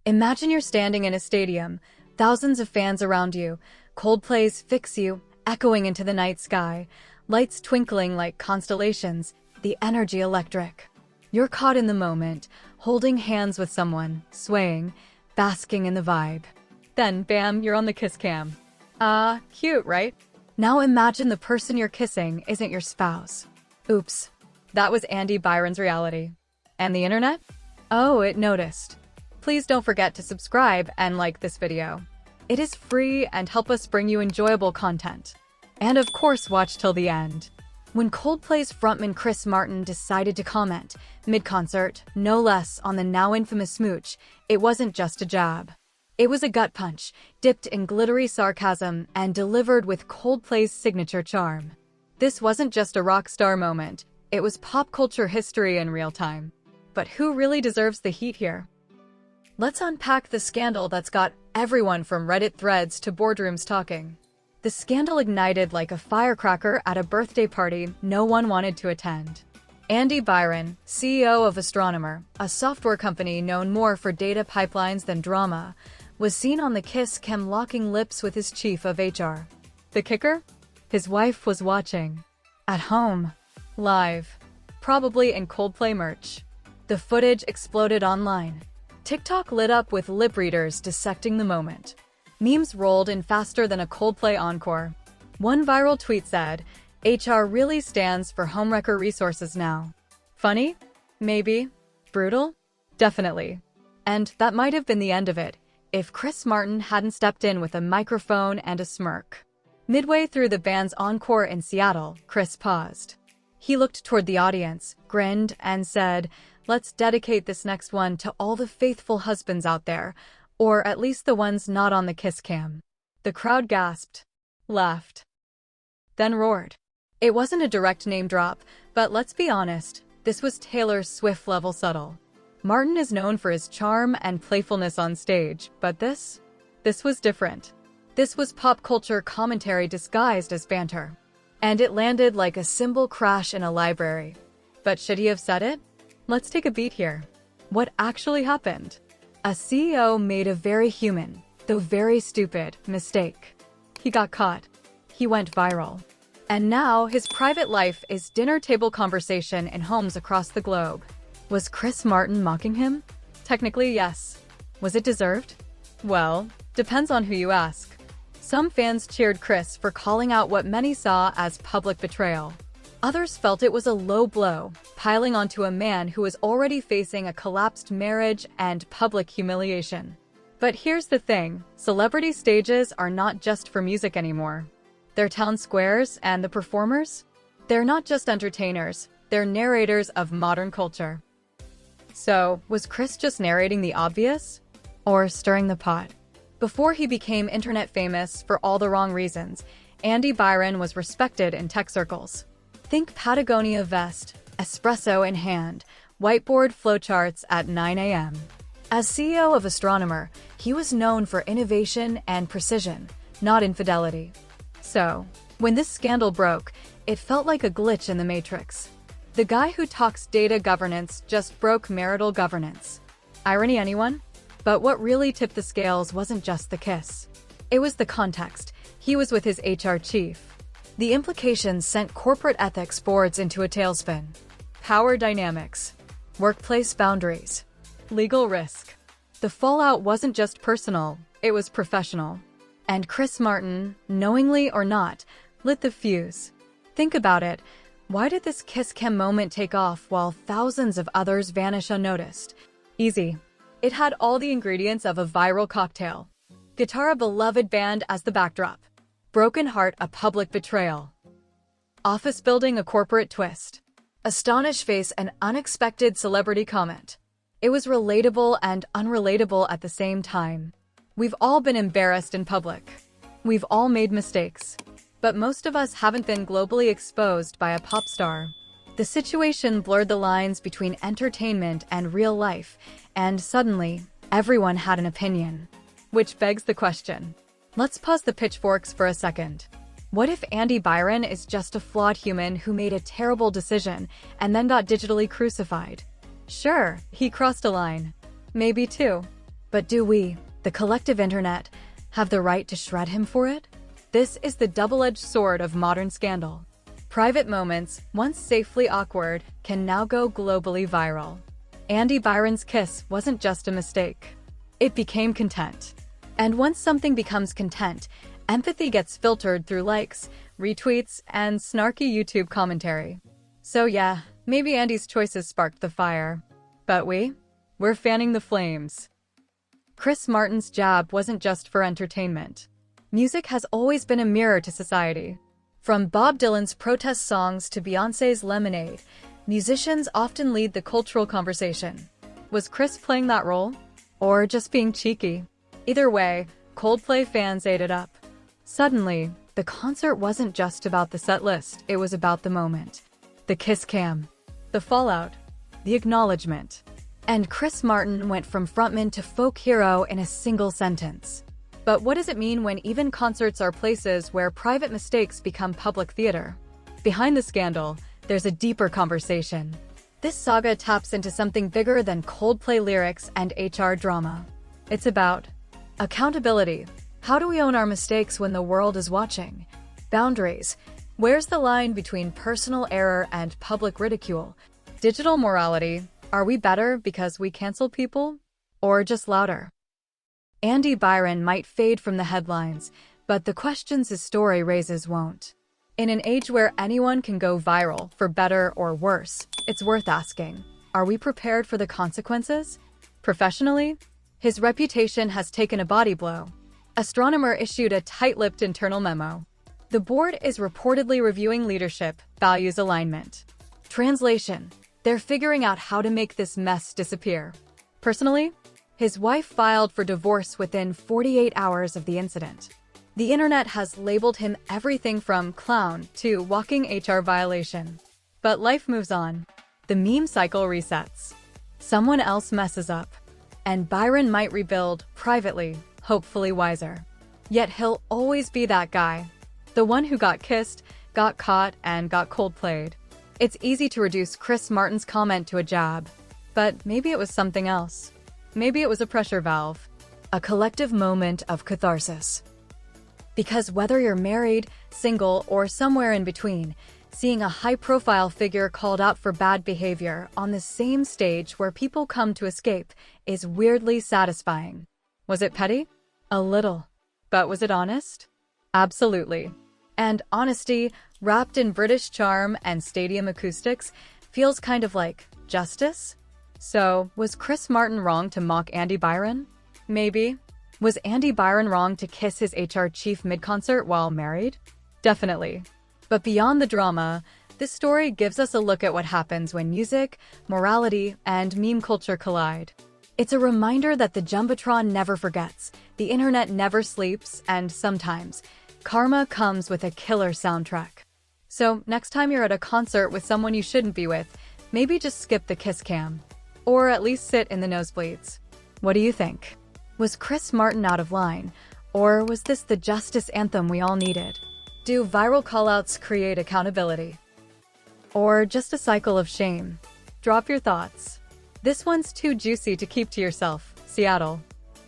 Imagine you're standing in a stadium, thousands of fans around you, Coldplay's Fix You echoing into the night sky, lights twinkling like constellations, the energy electric. You're caught in the moment, holding hands with someone, swaying, basking in the vibe. Then, bam, you're on the kiss cam. Cute, right? Now imagine the person you're kissing isn't your spouse. Oops. That was Andy Byron's reality. And the internet? Oh, it noticed. Please don't forget to subscribe and like this video. It is free and help us bring you enjoyable content. And of course, watch till the end. When Coldplay's frontman Chris Martin decided to comment, mid-concert, no less, on the now infamous smooch, it wasn't just a jab. It was a gut punch, dipped in glittery sarcasm and delivered with Coldplay's signature charm. This wasn't just a rock star moment, it was pop culture history in real time. But who really deserves the heat here? Let's unpack the scandal that's got everyone from Reddit threads to boardrooms talking. The scandal ignited like a firecracker at a birthday party no one wanted to attend. Andy Byron, CEO of Astronomer, a software company known more for data pipelines than drama, was seen on the Kiss Cam locking lips with his chief of HR. The kicker? His wife was watching. At home. Live. Probably in Coldplay merch. The footage exploded online. TikTok lit up with lip readers dissecting the moment. Memes rolled in faster than a Coldplay encore. One viral tweet said, "HR really stands for homewrecker resources now." Funny? Maybe. Brutal? Definitely. And that might have been the end of it, if Chris Martin hadn't stepped in with a microphone and a smirk. Midway through the band's encore in Seattle, Chris paused. He looked toward the audience, grinned, and said, "Let's dedicate this next one to all the faithful husbands out there, or at least the ones not on the kiss cam." The crowd gasped, laughed, then roared. It wasn't a direct name drop, but let's be honest, this was Taylor Swift level subtle. Martin is known for his charm and playfulness on stage, but this was different. This was pop culture commentary disguised as banter. And it landed like a cymbal crash in a library. But should he have said it? Let's take a beat here. What actually happened? A CEO made a very human, though very stupid, mistake. He got caught. He went viral. And now his private life is dinner table conversation in homes across the globe. Was Chris Martin mocking him? Technically, yes. Was it deserved? Well, depends on who you ask. Some fans cheered Chris for calling out what many saw as public betrayal. Others felt it was a low blow, piling onto a man who was already facing a collapsed marriage and public humiliation. But here's the thing, celebrity stages are not just for music anymore. They're town squares, and the performers? They're not just entertainers, they're narrators of modern culture. So, was Chris just narrating the obvious? Or stirring the pot? Before he became internet famous for all the wrong reasons, Andy Byron was respected in tech circles. Think Patagonia vest, espresso in hand, whiteboard flowcharts at 9 a.m. As CEO of Astronomer, he was known for innovation and precision, not infidelity. So, when this scandal broke, it felt like a glitch in the matrix. The guy who talks data governance just broke marital governance. Irony, anyone? But what really tipped the scales wasn't just the kiss. It was the context. He was with his HR chief. The implications sent corporate ethics boards into a tailspin. Power dynamics, workplace boundaries, legal risk. The fallout wasn't just personal, it was professional. And Chris Martin, knowingly or not, lit the fuse. Think about it. Why did this kiss cam moment take off while thousands of others vanish unnoticed? Easy. It had all the ingredients of a viral cocktail. Guitar, a beloved band as the backdrop. Broken heart, a public betrayal. Office building, a corporate twist. Astonished face, an unexpected celebrity comment. It was relatable and unrelatable at the same time. We've all been embarrassed in public. We've all made mistakes. But most of us haven't been globally exposed by a pop star. The situation blurred the lines between entertainment and real life, and suddenly, everyone had an opinion. Which begs the question. Let's pause the pitchforks for a second. What if Andy Byron is just a flawed human who made a terrible decision and then got digitally crucified? Sure, he crossed a line. Maybe two. But do we, the collective internet, have the right to shred him for it? This is the double-edged sword of modern scandal. Private moments, once safely awkward, can now go globally viral. Andy Byron's kiss wasn't just a mistake. It became content. And once something becomes content, empathy gets filtered through likes, retweets, and snarky YouTube commentary. So yeah, maybe Andy's choices sparked the fire. But we're fanning the flames. Chris Martin's jab wasn't just for entertainment. Music has always been a mirror to society. From Bob Dylan's protest songs to Beyoncé's Lemonade, musicians often lead the cultural conversation. Was Chris playing that role? Or just being cheeky? Either way, Coldplay fans ate it up. Suddenly, the concert wasn't just about the set list, it was about the moment. The kiss cam, the fallout, the acknowledgement. And Chris Martin went from frontman to folk hero in a single sentence. But what does it mean when even concerts are places where private mistakes become public theater? Behind the scandal, there's a deeper conversation. This saga taps into something bigger than Coldplay lyrics and HR drama. It's about accountability. How do we own our mistakes when the world is watching? Boundaries. Where's the line between personal error and public ridicule? Digital morality. Are we better because we cancel people? Or just louder? Andy Byron might fade from the headlines, but the questions his story raises won't. In an age where anyone can go viral, for better or worse, it's worth asking, are we prepared for the consequences? Professionally, his reputation has taken a body blow. Astronomer issued a tight-lipped internal memo. The board is reportedly reviewing leadership, values alignment. Translation: they're figuring out how to make this mess disappear. Personally, his wife filed for divorce within 48 hours of the incident. The internet has labeled him everything from clown to walking HR violation. But life moves on. The meme cycle resets. Someone else messes up. And Byron might rebuild, privately, hopefully wiser. Yet he'll always be that guy. The one who got kissed, got caught, and got cold-played. It's easy to reduce Chris Martin's comment to a jab. But maybe it was something else. Maybe it was a pressure valve. A collective moment of catharsis. Because whether you're married, single, or somewhere in between, seeing a high-profile figure called out for bad behavior on the same stage where people come to escape is weirdly satisfying. Was it petty? A little. But was it honest? Absolutely. And honesty, wrapped in British charm and stadium acoustics, feels kind of like justice? So, was Chris Martin wrong to mock Andy Byron? Maybe. Was Andy Byron wrong to kiss his HR chief mid-concert while married? Definitely. But beyond the drama, this story gives us a look at what happens when music, morality, and meme culture collide. It's a reminder that the Jumbotron never forgets, the internet never sleeps, and sometimes, karma comes with a killer soundtrack. So, next time you're at a concert with someone you shouldn't be with, maybe just skip the kiss cam. Or at least sit in the nosebleeds. What do you think? Was Chris Martin out of line? Or was this the justice anthem we all needed? Do viral callouts create accountability? Or just a cycle of shame? Drop your thoughts. This one's too juicy to keep to yourself. Seattle.